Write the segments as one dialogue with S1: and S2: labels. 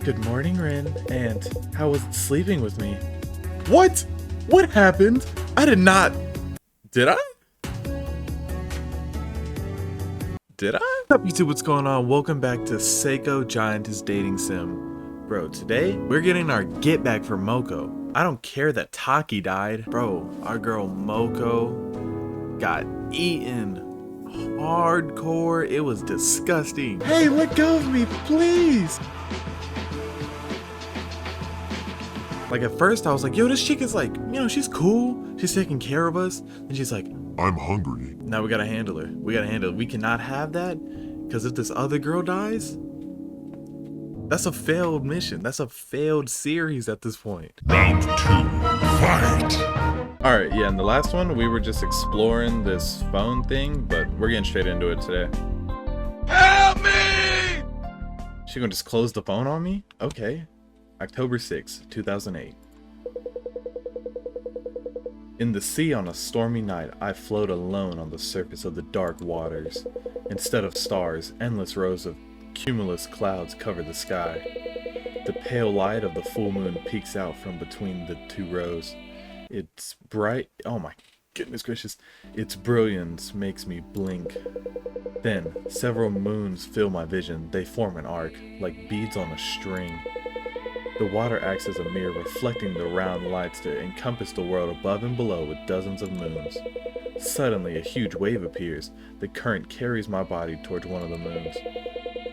S1: Good morning, Rin. And how was it sleeping with me? What? What happened? I did not. Did I? Did I? What's up, YouTube? What's going on? Welcome back to SAEKO Giantess Dating Sim. Bro, today we're getting our get back for Moko. I don't care that Taki died. Bro, our girl Moko got eaten hardcore. It was disgusting. Hey, let go of me, please. Like at first I was like, yo, this chick is like, she's cool. She's taking care of us. And she's like,
S2: I'm hungry.
S1: now we gotta handle her. We gotta handle it. We cannot have that, because if this other girl dies, that's a failed mission. That's a failed series at this point.
S2: Round 2, fight!
S1: Alright, yeah, in the last one, we were just exploring this phone thing, but we're getting straight into it today.
S2: Help me!
S1: She gonna just close the phone on me? Okay. October 6, 2008. In the sea on a stormy night, I float alone on the surface of the dark waters. Instead of stars, endless rows of cumulus clouds cover the sky. The pale light of the full moon peeks out from between the two rows. Its bright, oh my goodness gracious, its brilliance makes me blink. Then, several moons fill my vision. They form an arc, like beads on a string. The water acts as a mirror, reflecting the round lights to encompass the world above and below with dozens of moons. Suddenly, a huge wave appears. The current carries my body towards one of the moons.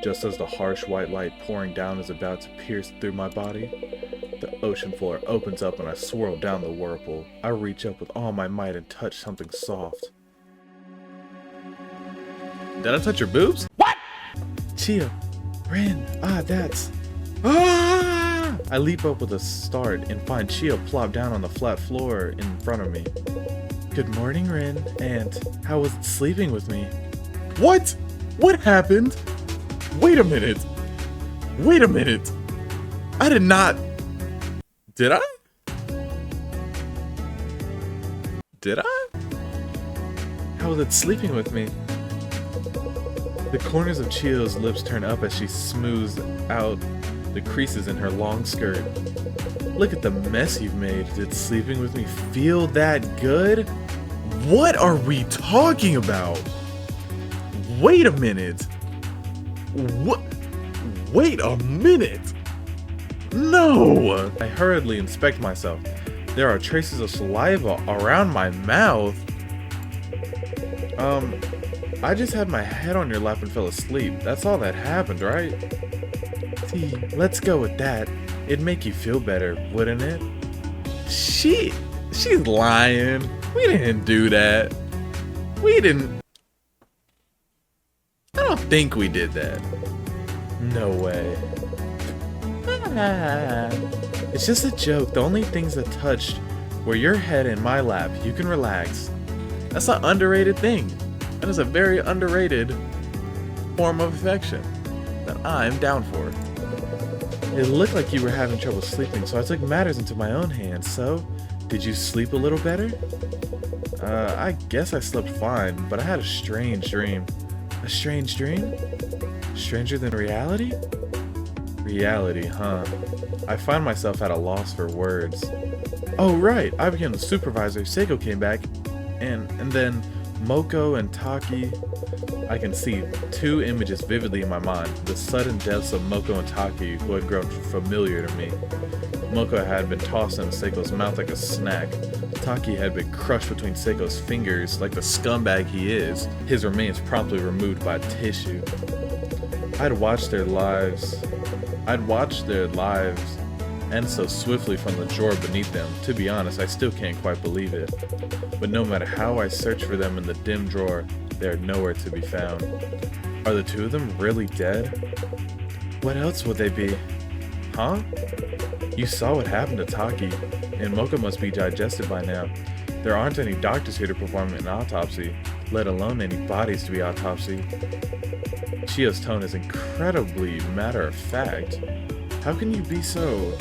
S1: Just as the harsh white light pouring down is about to pierce through my body, the ocean floor opens up and I swirl down the whirlpool. I reach up with all my might and touch something soft. Did I touch your boobs? What? Chia, Rin, that's... I leap up with a start and find Chia plop down on the flat floor in front of me. Good morning, Rin. And how was it sleeping with me? What? What happened? Wait a minute. Wait a minute. I did not. Did I? Did I? How was it sleeping with me? The corners of Chia's lips turn up as she smooths out the creases in her long skirt. Look at the mess you've made. Did sleeping with me feel that good? What are we talking about? Wait a minute. What? Wait a minute. No! I hurriedly inspect myself. There are traces of saliva around my mouth. I just had my head on your lap and fell asleep. That's all that happened, right? See, let's go with that. It'd make you feel better, wouldn't it? She's lying. We didn't do that. We didn't. I don't think we did that. No way. It's just a joke. The only things that touched were your head and my lap. You can relax. That's an underrated thing. That is a very underrated form of affection that I'm down for. It looked like you were having trouble sleeping, so I took matters into my own hands. So, did you sleep a little better? I guess I slept fine, but I had a strange dream. A strange dream? Stranger than reality? Reality, huh? I find myself at a loss for words. Oh right, I became the supervisor, SAEKO came back, and then Moko and Taki. I can see two images vividly in my mind. The sudden deaths of Moko and Taki, who had grown familiar to me. Moko had been tossed into SAEKO's mouth like a snack. Taki had been crushed between SAEKO's fingers like the scumbag he is. His remains promptly removed by tissue. I'd watched their lives end so swiftly from the drawer beneath them. To be honest, I still can't quite believe it. But no matter how I search for them in the dim drawer, they are nowhere to be found. Are the two of them really dead? What else would they be? Huh? You saw what happened to Taki, and Moko must be digested by now. There aren't any doctors here to perform an autopsy, let alone any bodies to be autopsied. Chia's tone is incredibly matter-of-fact. How can you be so...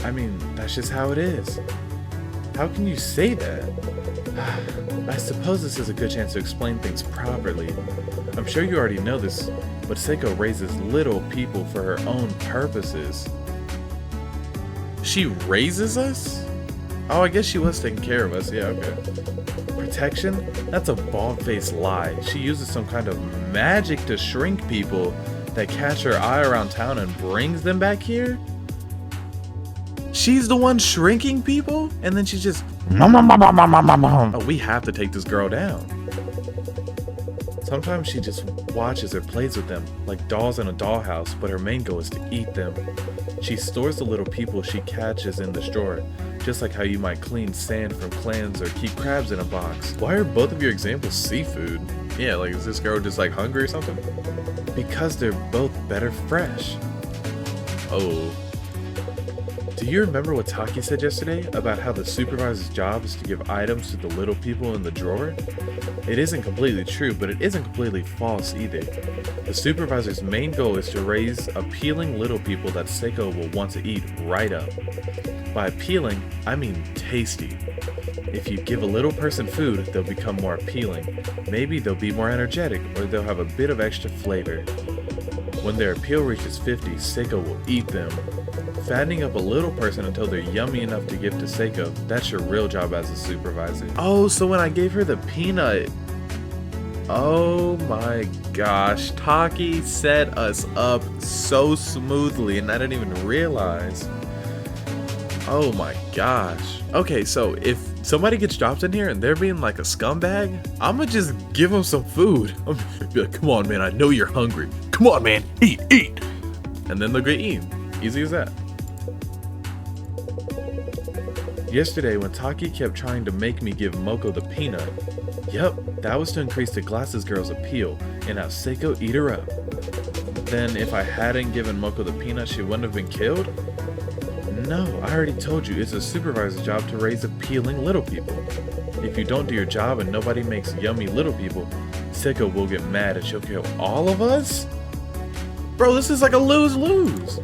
S1: I mean, that's just how it is. How can you say that? I suppose this is a good chance to explain things properly. I'm sure you already know this, but SAEKO raises little people for her own purposes. She raises us? Oh, I guess she was taking care of us. Yeah, okay. Protection? That's a bald-faced lie. She uses some kind of magic to shrink people that catch her eye around town and brings them back here? She's the one shrinking people? And then she just... Oh, we have to take this girl down. Sometimes she just watches or plays with them, like dolls in a dollhouse, but her main goal is to eat them. She stores the little people she catches in the drawer, just like how you might clean sand from clams or keep crabs in a box. Why are both of your examples seafood? Yeah, like is this girl just like hungry or something? Because they're both better fresh. Oh. Do you remember what Taki said yesterday about how the supervisor's job is to give items to the little people in the drawer? It isn't completely true, but it isn't completely false either. The supervisor's main goal is to raise appealing little people that SAEKO will want to eat right up. By appealing, I mean tasty. If you give a little person food, they'll become more appealing. Maybe they'll be more energetic, or they'll have a bit of extra flavor. When their appeal reaches 50, SAEKO will eat them. Fattening up a little person until they're yummy enough to give to SAEKO, that's your real job as a supervisor. Oh, so when I gave her the peanut... Oh my gosh, Taki set us up so smoothly and I didn't even realize. Oh my gosh. Okay, so if somebody gets dropped in here and they're being like a scumbag, I'ma just give them some food. I'm gonna be like, come on man, I know you're hungry. Come on man, eat, eat. And then they'll get eaten. Easy as that. Yesterday when Taki kept trying to make me give Moko the peanut, yep, that was to increase the glasses girl's appeal and have SAEKO eat her up. Then if I hadn't given Moko the peanut, she wouldn't have been killed? No, I already told you, it's a supervisor's job to raise appealing little people. If you don't do your job and nobody makes yummy little people, SAEKO will get mad and she'll kill all of us? Bro, this is like a lose-lose.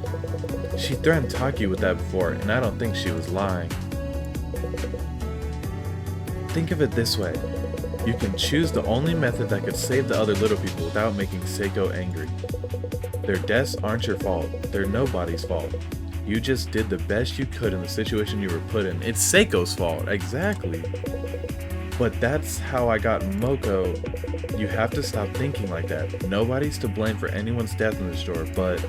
S1: She threatened Taki with that before, and I don't think she was lying. Think of it this way. You can choose the only method that could save the other little people without making SAEKO angry. Their deaths aren't your fault. They're nobody's fault. You just did the best you could in the situation you were put in. It's SAEKO's fault, exactly. But that's how I got Moko. You have to stop thinking like that. Nobody's to blame for anyone's death in the store, but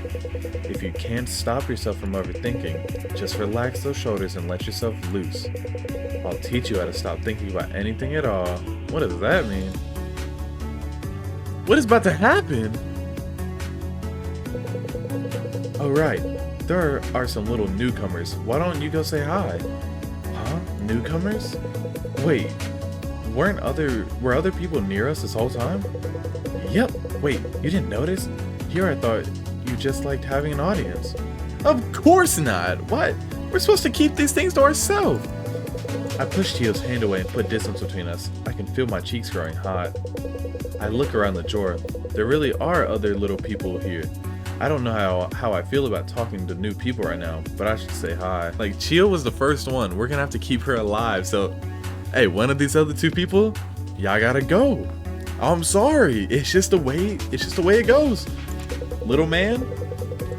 S1: if you can't stop yourself from overthinking, just relax those shoulders and let yourself loose. I'll teach you how to stop thinking about anything at all. What does that mean? What is about to happen? Oh right, there are some little newcomers. Why don't you go say hi? Huh? Newcomers? Wait, were other people near us this whole time? Yep, wait, you didn't notice? Here I thought you just liked having an audience. Of course not! What? We're supposed to keep these things to ourselves! I pushed Hio's hand away and put distance between us. I can feel my cheeks growing hot. I look around the drawer. There really are other little people here. I don't know how I feel about talking to new people right now, but I should say hi. Like, Chio was the first one. We're gonna have to keep her alive, so... Hey, one of these other two people, y'all gotta go. I'm sorry. It's just the way it goes. Little man?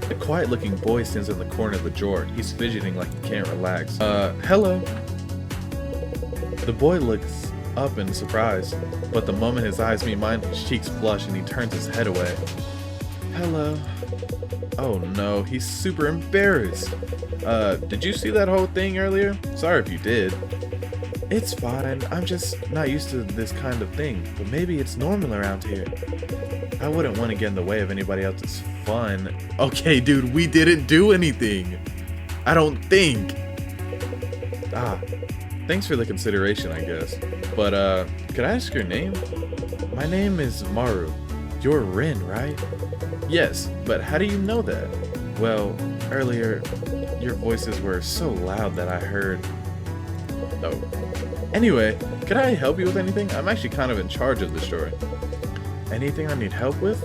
S1: A quiet-looking boy stands in the corner of the drawer. He's fidgeting like he can't relax. Hello. The boy looks up in surprise, but the moment his eyes meet mine, his cheeks flush and he turns his head away. Hello. Oh no, he's super embarrassed. Did you see that whole thing earlier? Sorry if you did. It's fine, I'm just not used to this kind of thing, but maybe it's normal around here. I wouldn't want to get in the way of anybody else's fun. Okay, dude, we didn't do anything. I don't think. Thanks for the consideration, I guess. But, could I ask your name? My name is Maru. You're Rin, right? Yes, but how do you know that? Well, earlier, your voices were so loud that I heard... Oh. Anyway, can I help you with anything? I'm actually kind of in charge of the story. Anything I need help with?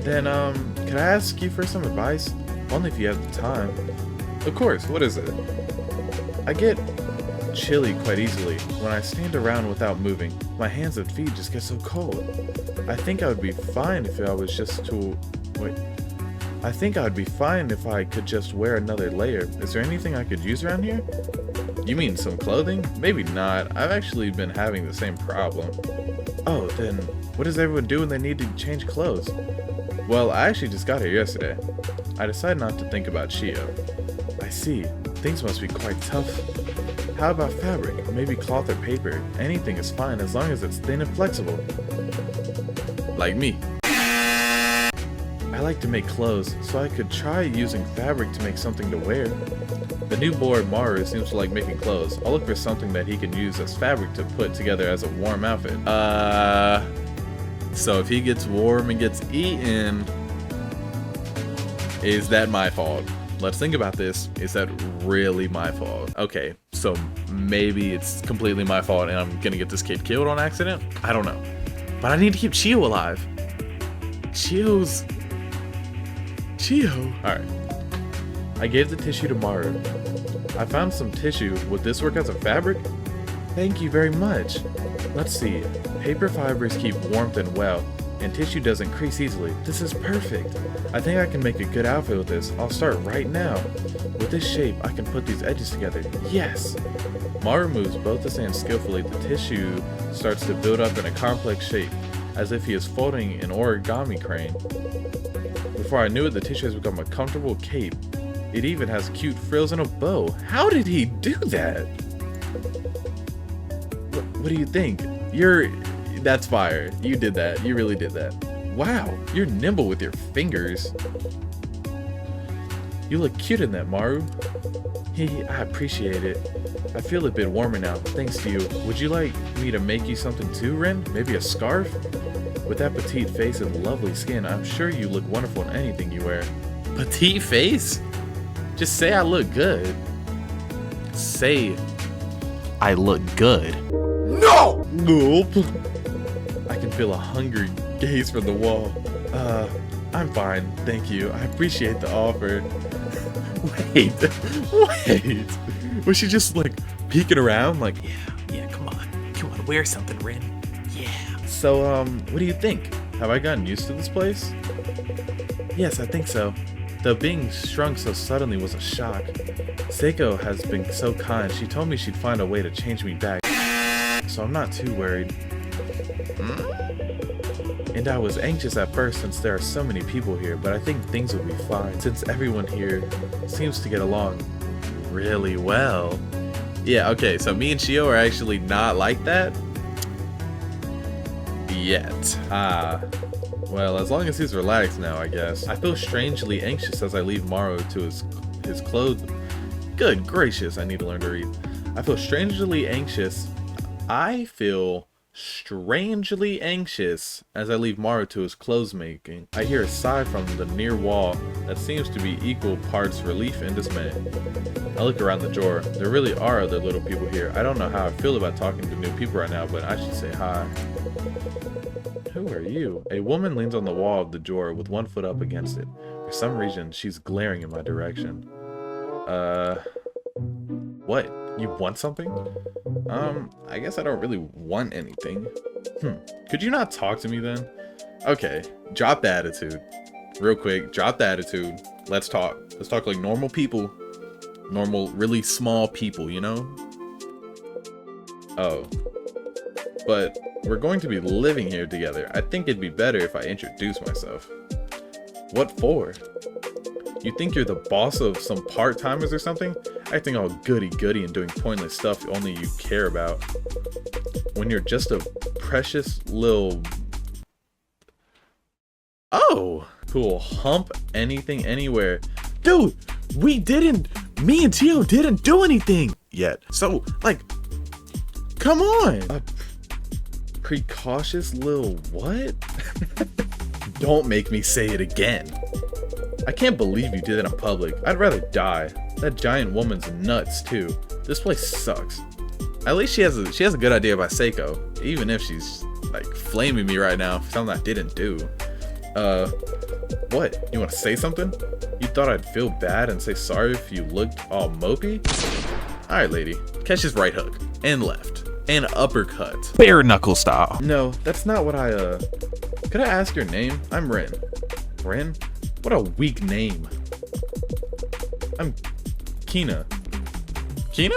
S1: Then, can I ask you for some advice? Only if you have the time. Of course, what is it? I get chilly quite easily. When I stand around without moving, my hands and feet just get so cold. I think I would be fine if I was just to... Wait. I think I'd be fine if I could just wear another layer. Is there anything I could use around here? You mean some clothing? Maybe not. I've actually been having the same problem. Oh, then what does everyone do when they need to change clothes? Well, I actually just got here yesterday. I decided not to think about Chio. I see. Things must be quite tough. How about fabric? Maybe cloth or paper. Anything is fine as long as it's thin and flexible. Like me. I like to make clothes, so I could try using fabric to make something to wear. The new boy Maru seems to like making clothes. I'll look for something that he can use as fabric to put together as a warm outfit. So if he gets warm and gets eaten, is that my fault? Let's think about this. Is that really my fault? Okay, so maybe it's completely my fault and I'm gonna get this kid killed on accident? I don't know. But I need to keep Chio alive. Chio. Alright. I gave the tissue to Maru. I found some tissue. Would this work as a fabric? Thank you very much. Let's see. Paper fibers keep warmth and well, and tissue doesn't crease easily. This is perfect. I think I can make a good outfit with this. I'll start right now. With this shape, I can put these edges together. Yes! Maru moves both his hands skillfully. The tissue starts to build up in a complex shape, as if he is folding an origami crane. Before I knew it, the tissue has become a comfortable cape. It even has cute frills and a bow. How did he do that? What do you think? That's fire. You did that. You really did that. Wow, you're nimble with your fingers. You look cute in that, Maru. I appreciate it. I feel a bit warmer now, thanks to you. Would you like me to make you something too, Rin? Maybe a scarf? With that petite face and lovely skin, I'm sure you look wonderful in anything you wear. Petite face? Just say I look good. Say I look good.
S2: No!
S1: Nope. I can feel a hungry gaze from the wall. I'm fine, thank you. I appreciate the offer. Wait. Was she just like peeking around? Like,
S3: yeah, come on, wear something, Rin. Yeah.
S1: So, what do you think? Have I gotten used to this place? Yes, I think so. Though being shrunk so suddenly was a shock. SAEKO has been so kind. She told me she'd find a way to change me back. So I'm not too worried. And I was anxious at first since there are so many people here, but I think things will be fine since everyone here seems to get along really well. Yeah, okay, so me and Chio are actually not like that yet. Well, as long as he's relaxed now, I guess. I feel strangely anxious as I leave Maru to his clothes. Good gracious, I need to learn to read. I feel strangely anxious as I leave Maru to his clothes making. I hear a sigh from the near wall that seems to be equal parts relief and dismay. I look around the drawer. There really are other little people here. I don't know how I feel about talking to new people right now, but I should say hi. Who are you? A woman leans on the wall of the drawer with one foot up against it. For some reason, she's glaring in my direction. What? You want something? I guess I don't really want anything. Could you not talk to me then? Okay, drop the attitude. Real quick, drop the attitude. Let's talk. Let's talk like normal people. Normal, really small people, you know? Oh. But we're going to be living here together. I think it'd be better if I introduce myself. What for? You think you're the boss of some part-timers or something? Acting all goody-goody and doing pointless stuff only you care about. When you're just a precious little... Oh! Cool. Hump anything anywhere. Dude! Me and Chio didn't do anything yet. So, like... Come on! A precautious little what? Don't make me say it again. I can't believe you did it in public. I'd rather die. That giant woman's nuts too. This place sucks. At least she has a good idea about SAEKO, even if she's like flaming me right now for something I didn't do. What? You want to say something? You thought I'd feel bad and say sorry if you looked all mopey? Alright, lady. Catch his right hook. And left. And uppercut.
S3: Bare knuckle style.
S1: No, that's not what Could I ask your name? I'm Rin. Rin? What a weak name. I'm Kina. Kina?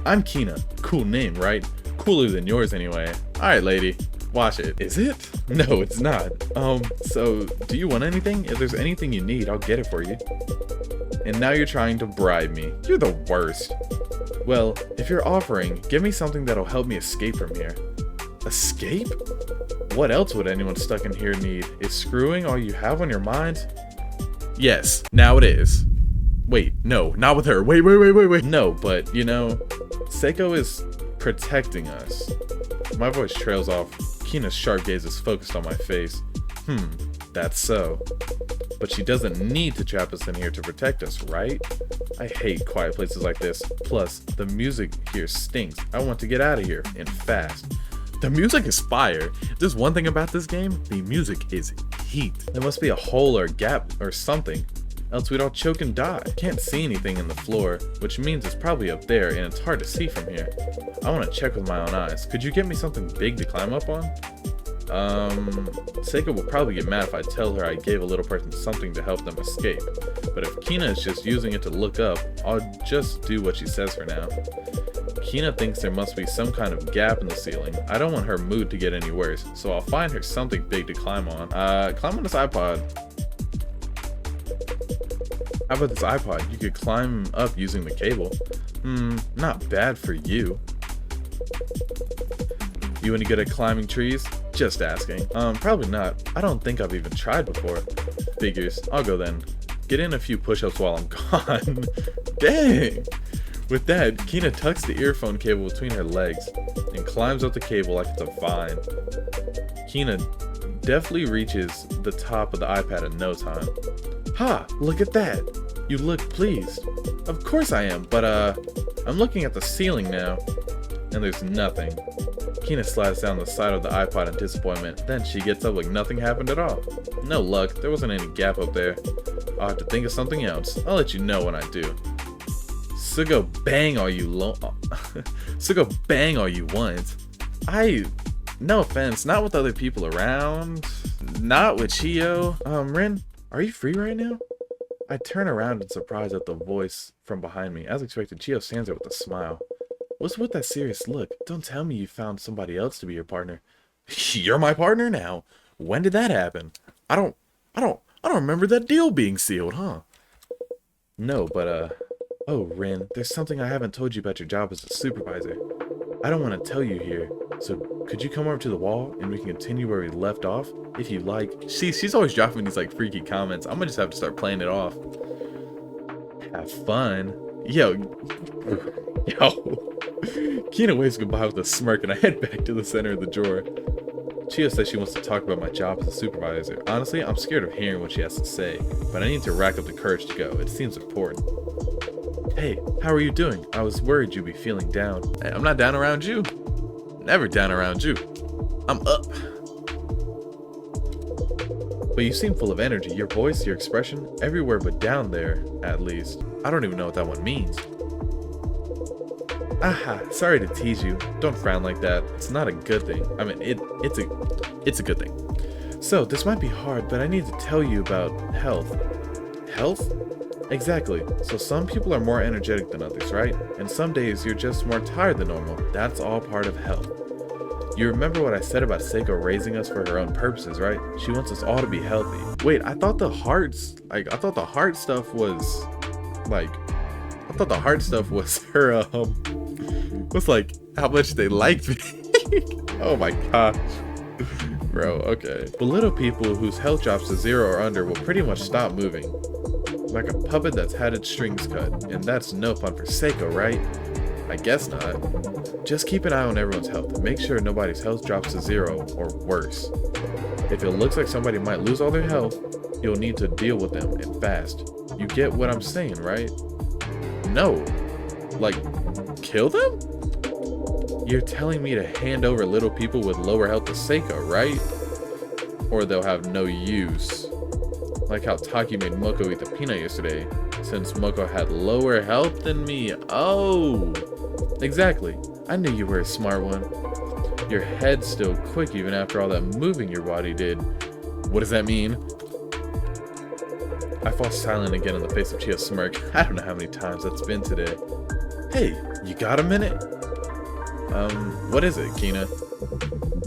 S1: I'm Kina. Cool name, right? Cooler than yours anyway. Alright, lady. Watch it. Is it? No, it's not. So, do you want anything? If there's anything you need, I'll get it for you. And now you're trying to bribe me. You're the worst. Well, if you're offering, give me something that'll help me escape from here. Escape? What else would anyone stuck in here need? Is screwing all you have on your mind? Yes, now it is. Wait, no, not with her. Wait. No, but, you know, SAEKO is protecting us. My voice trails off. Kina's sharp gaze is focused on my face. That's so. But she doesn't need to trap us in here to protect us, right? I hate quiet places like this. Plus, the music here stinks. I want to get out of here, and fast. The music is fire. If there's one thing about this game, the music is heat. There must be a hole or a gap or something, else we'd all choke and die. Can't see anything in the floor, which means it's probably up there and it's hard to see from here. I want to check with my own eyes. Could you get me something big to climb up on? SAEKO will probably get mad if I tell her I gave a little person something to help them escape. But if Kina is just using it to look up, I'll just do what she says for now. Kina thinks there must be some kind of gap in the ceiling. I don't want her mood to get any worse, so I'll find her something big to climb on. Climb on this iPod. How about this iPod? You could climb up using the cable. Not bad for you. You any good at climbing trees? Just asking. Probably not. I don't think I've even tried before. Figures. I'll go then. Get in a few push-ups while I'm gone. Dang! With that, Kina tucks the earphone cable between her legs and climbs up the cable like it's a vine. Kina deftly reaches the top of the iPad in no time. Ha! Look at that! You look pleased. Of course I am, but I'm looking at the ceiling now, and there's nothing. Kina slides down the side of the iPod in disappointment, then she gets up like nothing happened at all. No luck, there wasn't any gap up there. I'll have to think of something else. I'll let you know when I do. So go bang all you so go bang all you want. No offense, not with other people around. Not with Chio. Rin, are you free right now? I turn around in surprise at the voice from behind me. As expected, Chio stands there with a smile. What's with that serious look? Don't tell me you found somebody else to be your partner. You're my partner now. When did that happen? I don't remember that deal being sealed, huh? No, but oh, Rin, there's something I haven't told you about your job as a supervisor. I don't want to tell you here, so could you come over to the wall and we can continue where we left off? If you like. She's always dropping these like freaky comments. I'm gonna just have to start playing it off. Have fun. Yo. Kina waves goodbye with a smirk and I head back to the center of the drawer. Chio says she wants to talk about my job as a supervisor. Honestly, I'm scared of hearing what she has to say, but I need to rack up the courage to go. It seems important. Hey, how are you doing? I was worried you'd be feeling down. Hey, I'm not down around you. Never down around you. I'm up. But you seem full of energy. Your voice, your expression, everywhere but down there, at least. I don't even know what that one means. Aha, sorry to tease you. Don't frown like that. It's not a good thing. I mean, it's a good thing. So, this might be hard, but I need to tell you about health. Health? Exactly. So some people are more energetic than others, right? And some days you're just more tired than normal. That's all part of health. You remember what I said about SAEKO raising us for her own purposes, right? She wants us all to be healthy. Wait, I thought the heart stuff was her was like how much they liked me. Oh my gosh. Bro, okay. But little people whose health drops to 0 or under will pretty much stop moving. Like a puppet that's had its strings cut. And that's no fun for SAEKO, right? I guess not. Just keep an eye on everyone's health. Make sure nobody's health drops to 0 or worse. If it looks like somebody might lose all their health, you'll need to deal with them and fast. You get what I'm saying, right? No. Like, kill them? You're telling me to hand over little people with lower health to SAEKO, right? Or they'll have no use. Like how Taki made Moko eat the peanut yesterday, since Moko had lower health than me. Oh! Exactly. I knew you were a smart one. Your head's still quick even after all that moving your body did. What does that mean? I fall silent again in the face of Chio's smirk. I don't know how many times that's been today. Hey, you got a minute? What is it, Kina?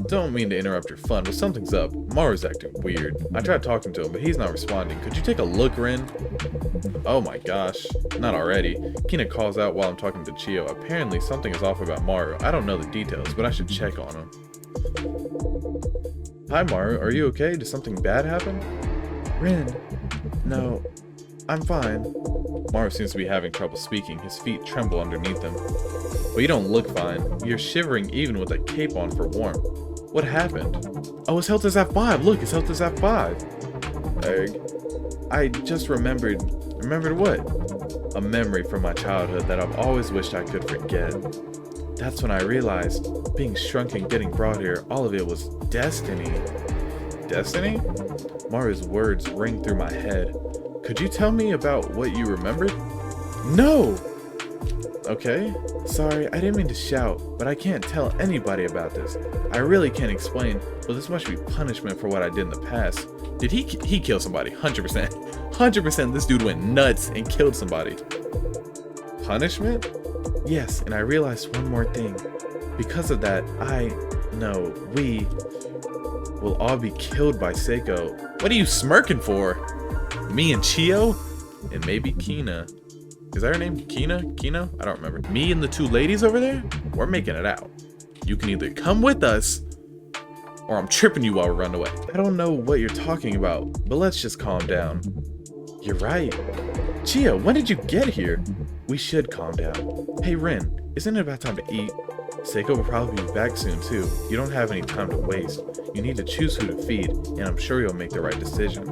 S1: Don't mean to interrupt your fun, but something's up. Maru's acting weird. I tried talking to him, but he's not responding. Could you take a look, Rin? Oh my gosh. Not already. Kina calls out while I'm talking to Chio. Apparently, something is off about Maru. I don't know the details, but I should check on him. Hi, Maru. Are you okay? Did something bad happen? Rin. No. I'm fine. Maru seems to be having trouble speaking. His feet tremble underneath him. Well, you don't look fine. You're shivering even with a cape on for warmth. What happened? Oh, his health is at 5. Look, his health is at 5. I just remembered. Remembered what? A memory from my childhood that I've always wished I could forget. That's when I realized, being shrunk and getting brought here, all of it was destiny. Destiny? Maru's words ring through my head. Could you tell me about what you remembered? No! Okay, sorry, I didn't mean to shout, but I can't tell anybody about this. I really can't explain, but this must be punishment for what I did in the past. Did he kill somebody? 100%. 100% this dude went nuts and killed somebody. Punishment? Yes, and I realized one more thing. Because of that, we will all be killed by SAEKO. What are you smirking for? Me and Chio? And maybe Kina. Is that her name? Kina? Kina? I don't remember. Me and the 2 ladies over there? We're making it out. You can either come with us, or I'm tripping you while we run away. I don't know what you're talking about, but let's just calm down. You're right. Chio, when did you get here? We should calm down. Hey Rin, isn't it about time to eat? SAEKO will probably be back soon too. You don't have any time to waste. You need to choose who to feed, and I'm sure you'll make the right decision.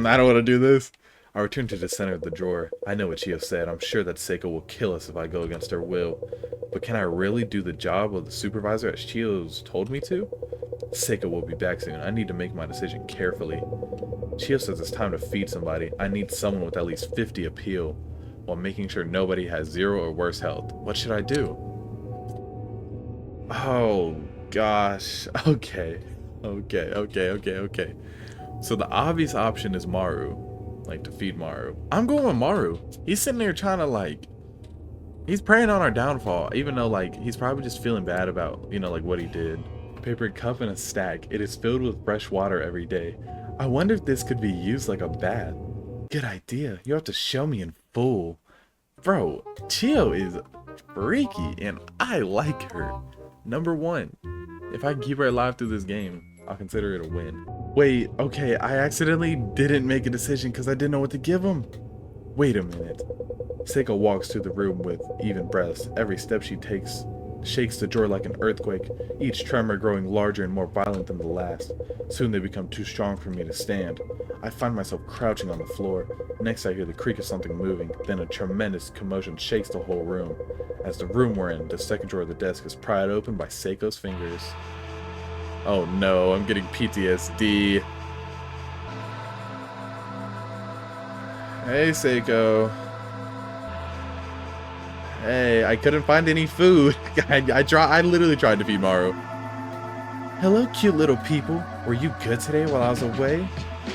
S1: I don't want to do this. I return to the center of the drawer. I know what Chio said. I'm sure that SAEKO will kill us if I go against her will. But can I really do the job of the supervisor as Chio's told me to? SAEKO will be back soon. I need to make my decision carefully. Chio says it's time to feed somebody. I need someone with at least 50 appeal, while making sure nobody has 0 or worse health. What should I do? Oh, gosh. Okay. So the obvious option is Maru. Like, to feed Maru. I'm going with Maru. He's sitting there trying to, he's preying on our downfall, even though, he's probably just feeling bad about, what he did. Paper cup in a stack. It is filled with fresh water every day. I wonder if this could be used like a bath. Good idea. You have to show me in full. Bro, Chio is freaky, and I like her. Number 1. If I can keep her alive through this game, I'll consider it a win. Wait, okay, I accidentally didn't make a decision because I didn't know what to give him. Wait a minute. SAEKO walks through the room with even breaths. Every step she takes shakes the drawer like an earthquake, each tremor growing larger and more violent than the last. Soon they become too strong for me to stand. I find myself crouching on the floor. Next I hear the creak of something moving, then a tremendous commotion shakes the whole room. As the room we're in, the second drawer of the desk is pried open by SAEKO's fingers. Oh no, I'm getting PTSD. Hey SAEKO. Hey, I couldn't find any food. I literally tried to feed Maru. Hello, cute little people. Were you good today while I was away?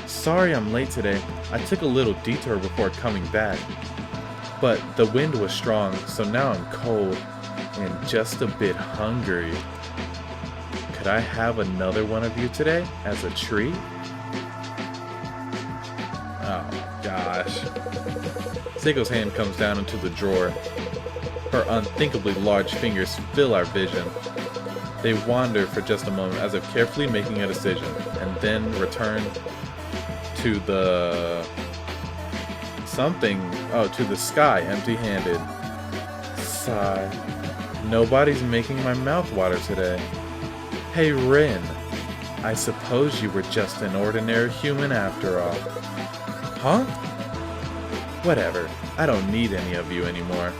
S1: Sorry I'm late today. I took a little detour before coming back. But the wind was strong, so now I'm cold and just a bit hungry. Could I have another one of you today as a treat? Oh my gosh. SAEKO's hand comes down into the drawer. Her unthinkably large fingers fill our vision. They wander for just a moment as if carefully making a decision, and then return to the to the sky empty-handed. Sigh. Nobody's making my mouth water today. Hey Rin, I suppose you were just an ordinary human after all. Huh? Whatever, I don't need any of you anymore.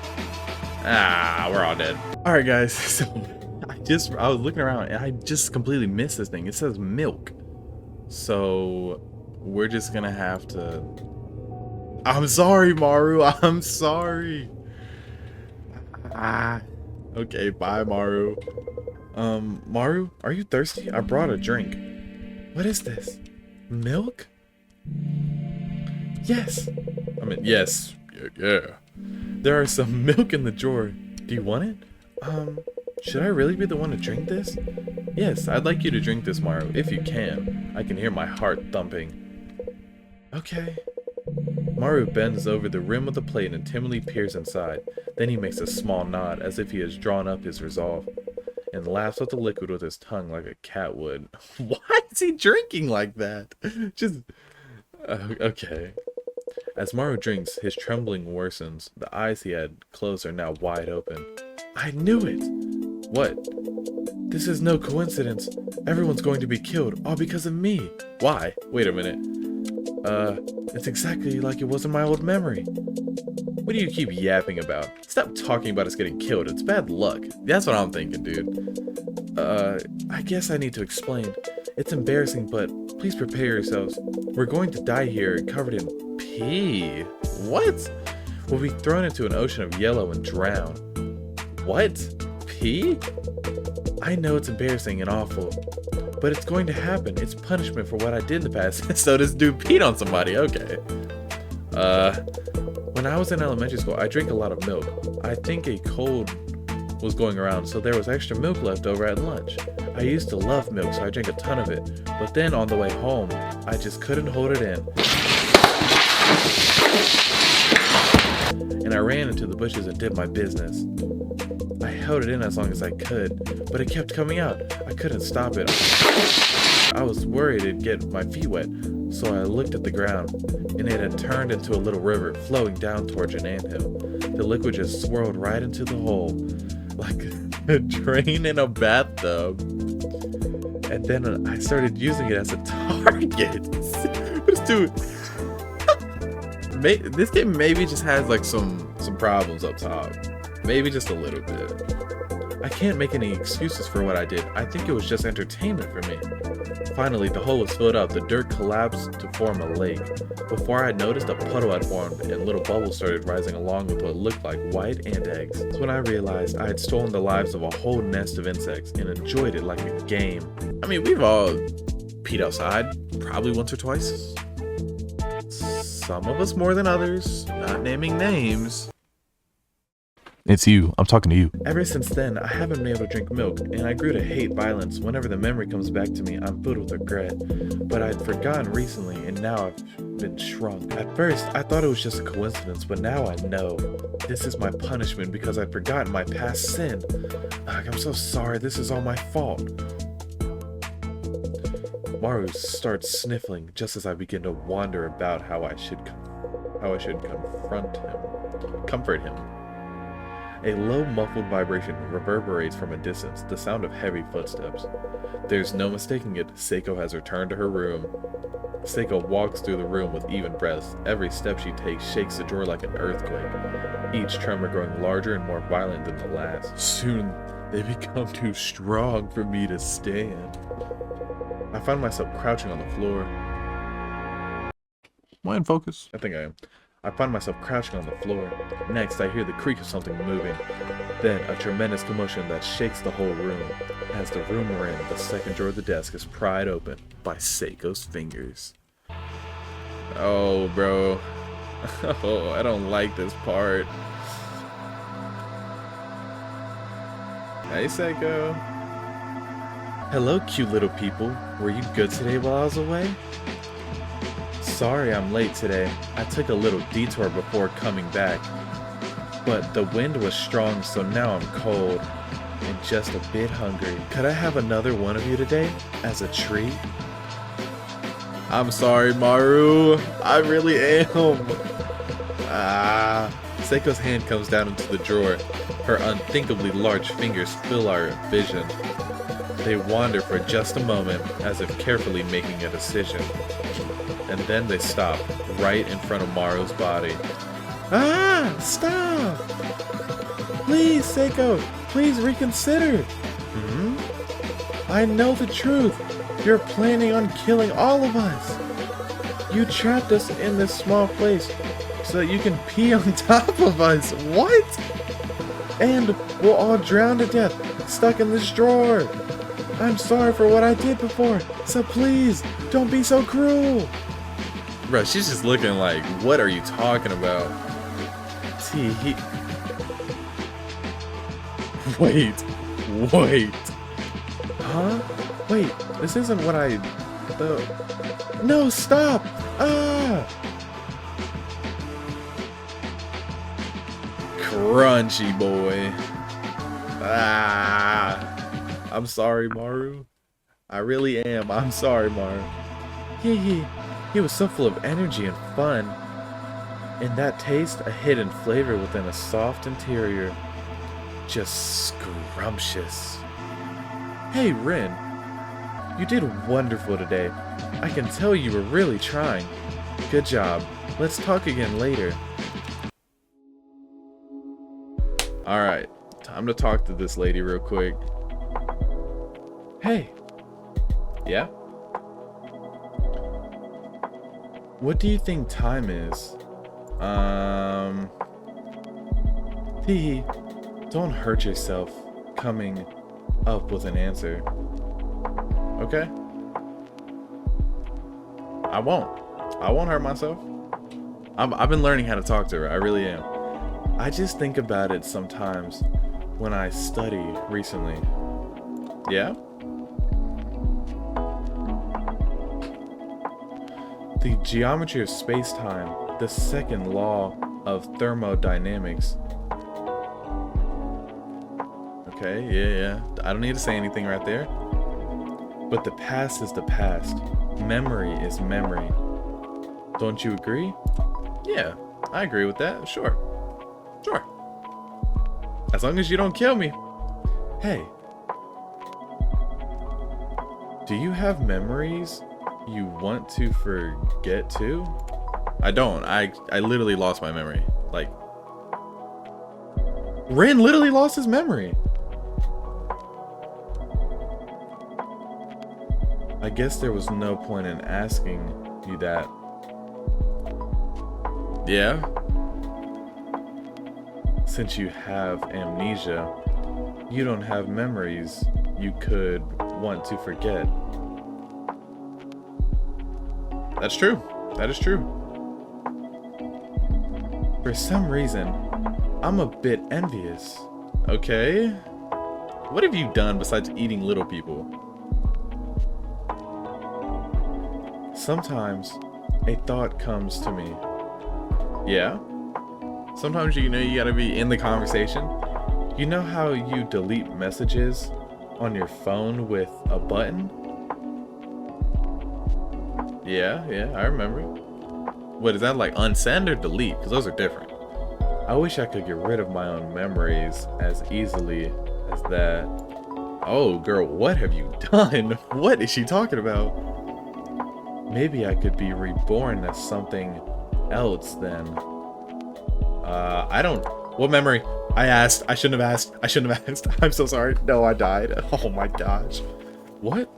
S1: Ah, we're all dead. Alright guys, so I was looking around and I just completely missed this thing. It says milk. So we're just gonna have to... I'm sorry, Maru, I'm sorry. Okay, bye Maru. Maru, are you thirsty? I brought a drink. What is this? Milk? Yes. I mean, yes. Yeah. There are some milk in the drawer. Do you want it? Should I really be the one to drink this? Yes, I'd like you to drink this, Maru, if you can. I can hear my heart thumping. Okay. Maru bends over the rim of the plate and timidly peers inside. Then he makes a small nod, as if he has drawn up his resolve, and laughs at the liquid with his tongue like a cat would. Why is he drinking like that? Just... okay. As Maru drinks, his trembling worsens. The eyes he had closed are now wide open. I knew it! What? This is no coincidence. Everyone's going to be killed, all because of me. Why? Wait a minute. It's exactly like it was in my old memory. What do you keep yapping about? Stop talking about us getting killed. It's bad luck. That's what I'm thinking, dude. I guess I need to explain. It's embarrassing, but please prepare yourselves. We're going to die here, covered in pee. What? We'll be thrown into an ocean of yellow and drown. What? Pee? I know it's embarrassing and awful, but it's going to happen. It's punishment for what I did in the past. So this dude peed on somebody. Okay. When I was in elementary school, I drank a lot of milk. I think a cold was going around, so there was extra milk left over at lunch. I used to love milk, so I drank a ton of it. But then on the way home, I just couldn't hold it in. And I ran into the bushes and did my business. I held it in as long as I could, but it kept coming out. I couldn't stop it. I was worried it'd get my feet wet, so I looked at the ground, and it had turned into a little river flowing down towards an anthill. The liquid just swirled right into the hole, like a drain in a bathtub. And then I started using it as a target. This dude... this game maybe just has like some problems up top. Maybe just a little bit. I can't make any excuses for what I did. I think it was just entertainment for me. Finally, the hole was filled up. The dirt collapsed to form a lake. Before I had noticed, a puddle had formed and little bubbles started rising along with what looked like white ant eggs. That's when I realized I had stolen the lives of a whole nest of insects and enjoyed it like a game. I mean, we've all peed outside, probably once or twice. Some of us more than others, not naming names. It's you. I'm talking to you. Ever since then, I haven't been able to drink milk, and I grew to hate violence. Whenever the memory comes back to me, I'm filled with regret. But I'd forgotten recently, and now I've been shrunk. At first, I thought it was just a coincidence, but now I know. This is my punishment because I'd forgotten my past sin. I'm so sorry. This is all my fault. Maru starts sniffling just as I begin to wonder about how I should comfort him. A low muffled vibration reverberates from a distance, the sound of heavy footsteps. There's no mistaking it, SAEKO has returned to her room. SAEKO walks through the room with even breaths. Every step she takes shakes the drawer like an earthquake, each tremor growing larger and more violent than the last. Soon, they become too strong for me to stand. I find myself crouching on the floor. Am I in focus? I think I am. I find myself crouching on the floor. Next, I hear the creak of something moving. Then, a tremendous commotion that shakes the whole room. As the room we're in, the second drawer of the desk is pried open by SAEKO's fingers. Oh, bro. Oh, I don't like this part. Hey, SAEKO. Hello, cute little people. Were you good today while I was away? Sorry I'm late today. I took a little detour before coming back. But the wind was strong, so now I'm cold and just a bit hungry. Could I have another one of you today as a treat? I'm sorry, Maru. I really am. SAEKO's hand comes down into the drawer. Her unthinkably large fingers fill our vision. They wander for just a moment, as if carefully making a decision. And then they stop, right in front of Maru's body. Stop! Please, SAEKO, please reconsider. I know the truth. You're planning on killing all of us. You trapped us in this small place so that you can pee on top of us. What? And we'll all drown to death, stuck in this drawer. I'm sorry for what I did before, so please, don't be so cruel. Bro, she's just looking like, what are you talking about? Wait. Huh? Wait, this isn't what I... No, stop! Ah! Crunchy boy. Ah! I'm sorry, Maru. I really am. I'm sorry, Maru. He was so full of energy and fun. In that taste, a hidden flavor within a soft interior. Just scrumptious. Hey, Rin. You did wonderful today. I can tell you were really trying. Good job. Let's talk again later. Alright, time to talk to this lady real quick. Hey. Yeah? What do you think time is? Hee. Don't hurt yourself coming up with an answer. Okay? I won't hurt myself. I've been learning how to talk to her. I really am. I just think about it sometimes when I study recently. Yeah? The geometry of space-time, the second law of thermodynamics. Okay, yeah. I don't need to say anything right there. But the past is the past. Memory is memory. Don't you agree? Yeah, I agree with that. Sure. As long as you don't kill me. Hey. Do you have memories you want to forget too? I don't. I literally lost my memory. Like, Rin literally lost his memory. I guess there was no point in asking you that. Yeah? Since you have amnesia, you don't have memories you could want to forget. That's true. That is true. For some reason, I'm a bit envious. Okay. What have you done besides eating little people? Sometimes a thought comes to me. Yeah? Sometimes you know you gotta be in the conversation. You know how you delete messages on your phone with a button? Yeah, I remember. What is that, like unsend or delete? Because those are different. I wish I could get rid of my own memories as easily as that. Oh, girl, what have you done? What is she talking about? Maybe I could be reborn as something else then. I don't... What memory? I asked. I shouldn't have asked. I'm so sorry. No, I died. Oh my gosh. What?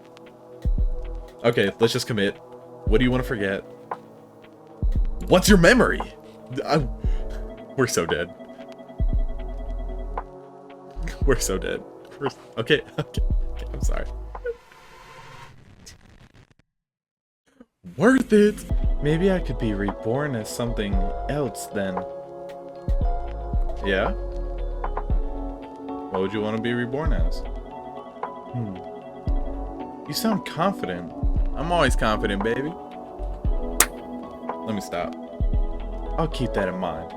S1: Okay, let's just commit. What do you want to forget? What's your memory? We're so dead. We're so dead. Okay, I'm sorry. Worth it. Maybe I could be reborn as something else then. Yeah? What would you want to be reborn as? You sound confident. I'm always confident, baby. Let me stop. I'll keep that in mind.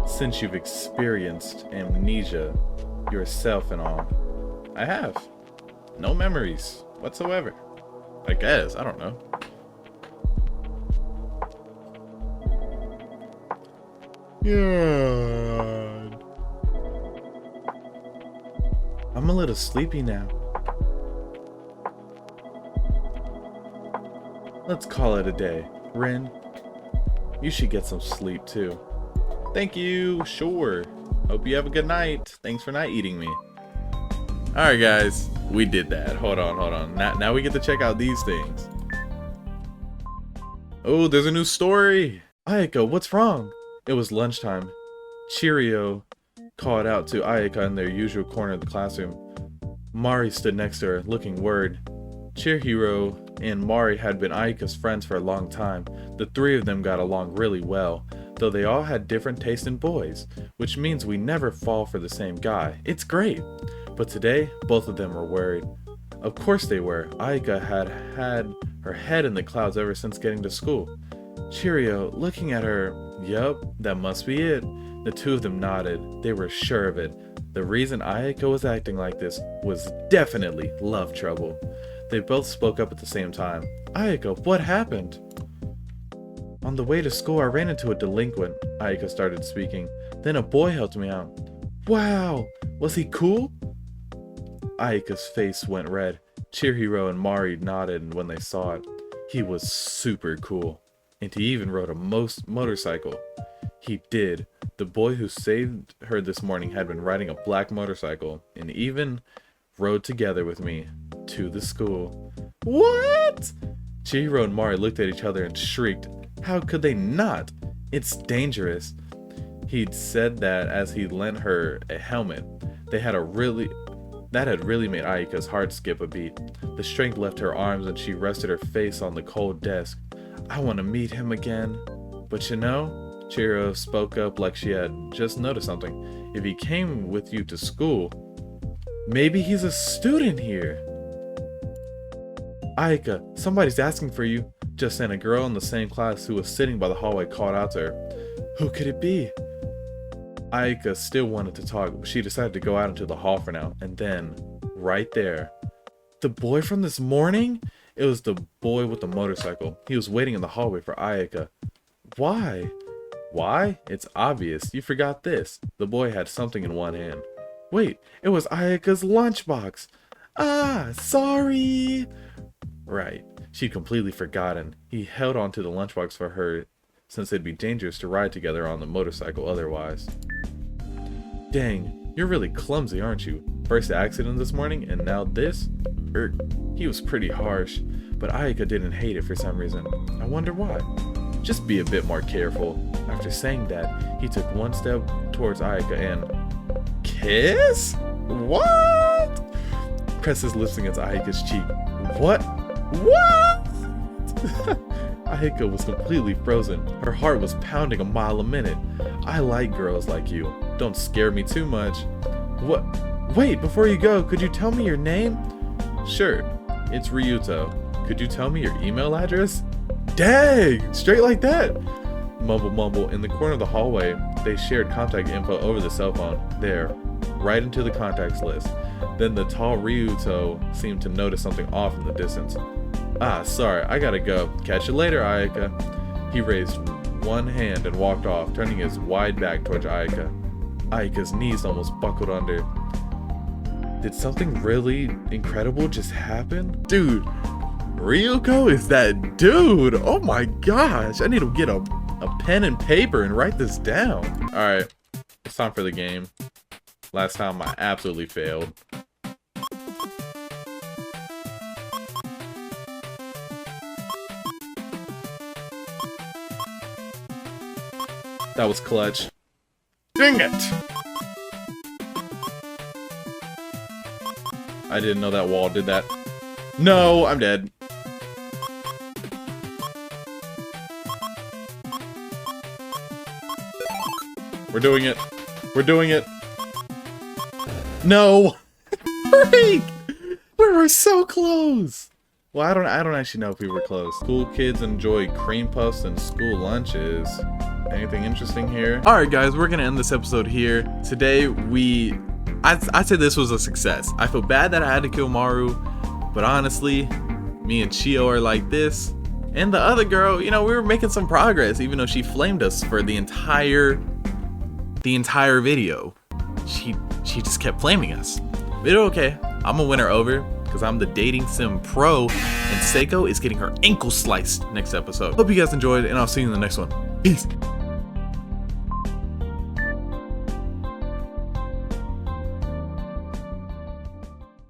S1: Since you've experienced amnesia yourself and all. I have. No memories whatsoever. I guess. I don't know. God. I'm a little sleepy now. Let's call it a day. Rin, you should get some sleep too. Thank you. Sure. Hope you have a good night. Thanks for not eating me. Alright guys, we did that. Hold on. Now we get to check out these things. Oh, there's a new story. Ayaka, what's wrong? It was lunchtime. Cheerio called out to Ayaka in their usual corner of the classroom. Mari stood next to her, looking worried. Cheerhero and Mari had been Ayaka's friends for a long time. The three of them got along really well, though they all had different tastes in boys, which means we never fall for the same guy. It's great. But today, both of them were worried. Of course they were. Ayaka had her head in the clouds ever since getting to school. Cheerio, looking at her, yup, that must be it. The two of them nodded. They were sure of it. The reason Ayaka was acting like this was definitely love trouble. They both spoke up at the same time. Ayaka, what happened? On the way to school, I ran into a delinquent. Ayaka started speaking. Then a boy helped me out. Wow, was he cool? Ayaka's face went red. Chihiro and Mari nodded when they saw it. He was super cool. And he even rode a motorcycle. He did. The boy who saved her this morning had been riding a black motorcycle and even rode together with me to the school. What? Chihiro and Mari looked at each other and shrieked. How could they not? It's dangerous. He'd said that as he lent her a helmet. That had really made Ayaka's heart skip a beat. The strength left her arms and she rested her face on the cold desk. I want to meet him again. But you know, Chihiro spoke up like she had just noticed something. If he came with you to school, maybe he's a student here. Ayaka, somebody's asking for you. Just then a girl in the same class who was sitting by the hallway called out to her. Who could it be? Ayaka still wanted to talk, but she decided to go out into the hall for now. And then, right there, the boy from this morning? It was the boy with the motorcycle. He was waiting in the hallway for Ayaka. Why? Why? It's obvious. You forgot this. The boy had something in one hand. Wait, it was Ayaka's lunchbox. Ah, sorry. Right. She'd completely forgotten. He held onto the lunchbox for her since it'd be dangerous to ride together on the motorcycle otherwise. Dang, you're really clumsy, aren't you? First accident this morning and now this? He was pretty harsh, but Ayaka didn't hate it for some reason. I wonder why. Just be a bit more careful. After saying that, he took one step towards Ayaka and... Kiss? What? Pressed his lips against Ayaka's cheek. What? Ayaka was completely frozen. Her heart was pounding a mile a minute. I like girls like you. Don't scare me too much. What? Wait, before you go, could you tell me your name? Sure, it's Ryuto. Could you tell me your email address? Dang, straight like that. Mumble mumble. In the corner of the hallway, they shared contact info over the cell phone. There, right into the contacts list. Then the tall Ryuto seemed to notice something off in the distance. Ah, sorry, I gotta go. Catch you later, Ayaka. He raised one hand and walked off, turning his wide back towards Ayaka. Ayaka's knees almost buckled under. Did something really incredible just happen? Dude, Ryuko is that dude. Oh my gosh, I need to get a pen and paper and write this down. Alright, it's time for the game. Last time I absolutely failed. That was clutch. Dang it! I didn't know that wall did that. No, I'm dead. We're doing it. We're doing it. No! Freak! We were so close! Well, I don't actually know if we were close. School kids enjoy cream puffs and school lunches. Anything interesting here? Alright guys, we're gonna end this episode here. Today I'd say this was a success. I feel bad that I had to kill Maru, but honestly, me and Chio are like this. And the other girl, you know, we were making some progress, even though she flamed us for the entire video. She just kept flaming us. But okay, I'm gonna win her over because I'm the dating sim pro, and SAEKO is getting her ankle sliced next episode. Hope you guys enjoyed, and I'll see you in the next one. Peace.